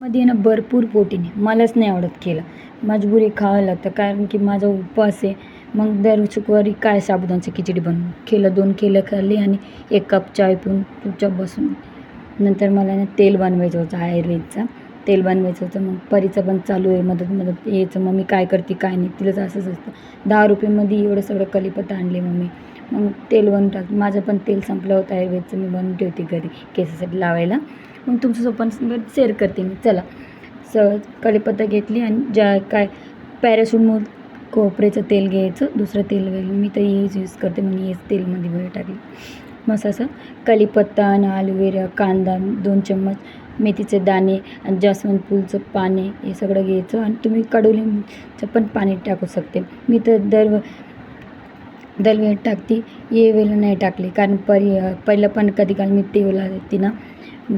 मध्ये ना भरपूर प्रोटीन आहे. मलाच नाही आवडत केला. मजबुरी खावं लागतं कारण की माझा उपवास आहे. मग दर शुक्रवारी काय साबुदाण्याची खिचडी बनवू. केलं 2 केलं खाल्ली आणि 1 कप चाय पिऊन चुपचाप बसून. नंतर मला ना तेल बनवायचं होतं आयुर्वेदचा. तेल बनवायचं होतं. मग परीचं पण चालू आहे मदत यायचं. मम्मी काय करते काय नाही. तिलाच असंच असतं. 10 रुपयामध्ये एवढं सगळं कढीपत्ता आणले मम्मी. मग तेल बनवून टाक. माझं पण तेल संपलं होतं आयुर्वेदचं. मी बनवून ठेवते घरी केसासाठी लावायला. मग तुमच्यासोबत शेअर करते मी. चला कढीपत्ता घेतली आणि ज्या काय पॅराशूटमूळ खोबरेचं तेल घ्यायचं. दुसरं तेल घ्यायचं. मी तर हेच यूज करते म्हणून हेच तेलमध्ये वेळ टाकली. मस्त असं कढीपत्ता आणि ॲलोवेरा, कांदा 2 चम्मच, मेथीचे दाणे आणि जास्वंद फुलचं पाने हे सगळं घ्यायचं आणि तुम्ही कडुलिंबाचं पण पाणी टाकू शकते. मी तर दरवेळी टाकते. हे वेळेला नाही टाकली कारण पहिलं पण कधी काल मी तेल ती ना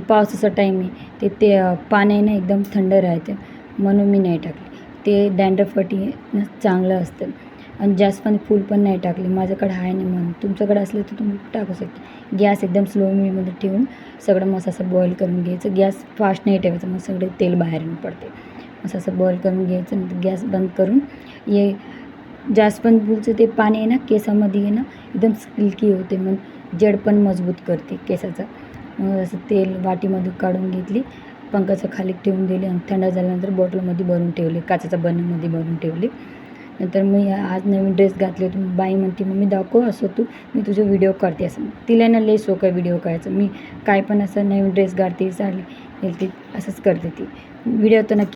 पावसाचा टाईम आहे ते पाणी ना एकदम थंड राहते म्हणून मी नाही टाकली. ते डॅन्ड्रफसाठी चांगलं असतं. आणि जास्वंद फूल पण नाही टाकले. माझ्याकडे आहे नाही म्हणून. तुमच्याकडे असलं तर तुम्ही टाकू शकता. गॅस एकदम स्लो मीडियममध्ये ठेवून सगळं मस्त असं बॉईल करून घ्यायचं. गॅस फास्ट नाही ठेवायचं मग सगळे तेल बाहेर पडते. मस्त असं बॉईल करून घ्यायचं. नंतर गॅस बंद करून हे जास्वंद फूलचं ते पाणी आहे ना केसामध्ये आहे ना एकदम सिल्की होते. मग जड पण मजबूत करते केसाचा. मग असं तेल वाटीमध्ये काढून घेतली. पंखाच्या खाली ठेवून दिली आणि थंड झाल्यानंतर बॉटलमध्ये भरून ठेवले. काचेच्या बरणीमध्ये भरून ठेवले. नंतर मी आज नवीन ड्रेस घातले होते. बाई म्हणते मम्मी दाखव असं तू मी तुझे व्हिडिओ काढते असं. तिला ना लई शौक आहे व्हिडिओ काढायचं. मी काय पण असं नवीन ड्रेस घालते साडी घालते असंच करते ती. व्हिडिओ तर नक्की